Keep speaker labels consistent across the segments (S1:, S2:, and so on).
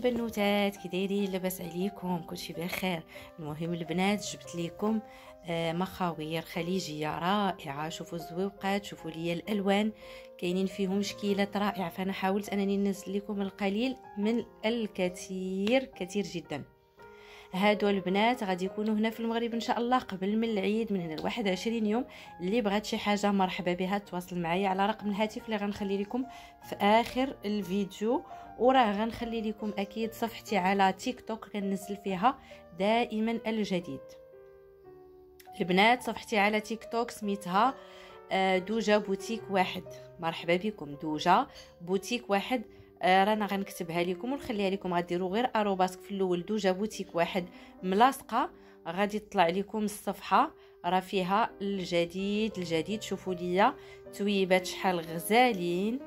S1: البنوتات كي دايرين؟ لاباس عليكم؟ كلشي بخير؟ المهم البنات جبت لكم مخاوير خليجيه رائعه. شوفوا الزويوقات، شوفوا لي الالوان، كاينين فيهم شكيلات رائعه. فانا حاولت انني ننزل لكم القليل من الكثير كثير جدا. هادو البنات غادي يكونوا هنا في المغرب ان شاء الله قبل من العيد، من هنا 21 يوم. اللي بغات شي حاجه مرحبا بها تواصل معايا على رقم الهاتف اللي غنخلي لكم في اخر الفيديو. وراه غنخلي لكم اكيد صفحتي على تيك توك كننزل فيها دائما الجديد. البنات صفحتي على تيك توك سميتها دوجا بوتيك واحد. مرحبا بكم، دوجا بوتيك واحد. رانا غنكتبها لكم ونخليها لكم. غديروا غير اروباسك في الاول، دوجا بوتيك واحد ملاصقه، غادي تطلع لكم الصفحه. راه فيها الجديد. شوفوا ليا تويبات شحال غزالين،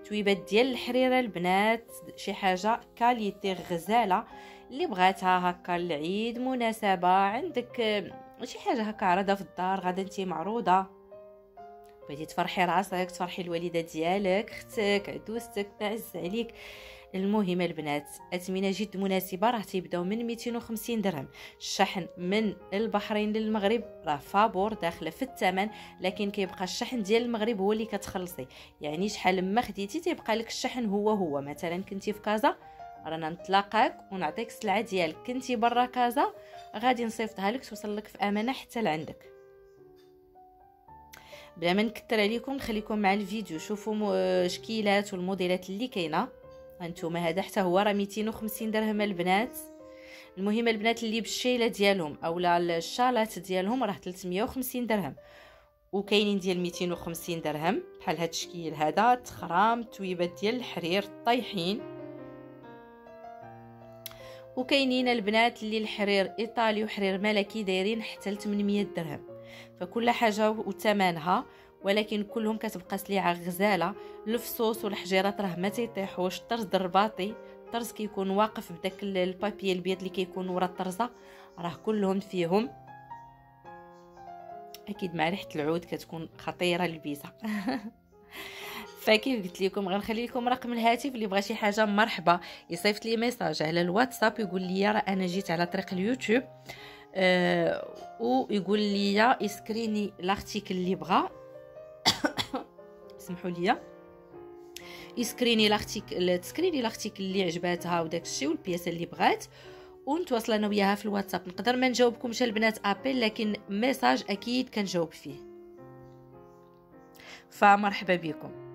S1: تويبات ديال الحريره البنات، شي حاجه كاليتي غزاله. اللي بغاتها هكا العيد، مناسبه عندك شي حاجه هكا عرضه في الدار، غادا انت معروضه، بغيتي تفرحي راسك، تفرحي الوالده ديالك، اختك، عدوستك، تعز عليك. المهم البنات اثمنه جد مناسبه، راه تيبداو من 250 درهم. الشحن من البحرين للمغرب راه فابور داخله في الثمن، لكن كيبقى الشحن ديال المغرب هو اللي كتخلصي. يعني شحال ما خديتي تيبقى لك الشحن هو. مثلا كنتي في كازا رانا نتلاقاك ونعطيك السلعه ديالك، كنتي برا كازا غادي نصيفطها لك توصل لك في امانه حتى لعندك. بلا ما نكثر عليكم نخليكم مع الفيديو. شوفوا شكيلات والموديلات اللي كاينه. هانتوما هذا حتى هو راه 250 درهم البنات. المهم البنات اللي بالشيله ديالهم اولا الشالات ديالهم راه 350 درهم، وكاينين ديال 250 درهم بحال هاد الشكيل هذا تخرام، تويبات ديال الحرير طايحين. وكاينين البنات اللي الحرير ايطالي وحرير ملكي دايرين حتى ل 800 درهم. فكل حاجه وثمنها، ولكن كلهم كتبقى سلعه غزاله. الفصوص والحجيرات راه ما تيطيحوش. الطرز الرباطي، الطرز كيكون واقف بداك البابي البيض اللي كيكون ورا الطرزه، راه كلهم فيهم. اكيد مع ريحه العود كتكون خطيره البيزه. فكيف قلت لكم غنخلي لكم رقم الهاتف، اللي بغى شي حاجه مرحبا يصيفط لي ميساج على الواتساب يقول لي راه انا جيت على طريق اليوتيوب، ويقول لي يسكريني لارتيكل اللي بغى. سمحوا لي، يسكريني لارتيكل، تسكريني لارتيكل اللي عجباتها وداك الشيء والبياسه اللي بغات، ونتواصل انا وياها في الواتساب. نقدر ما نجاوبكمش البنات ابل، لكن ميساج اكيد كنجاوب فيه. فمرحبا بكم.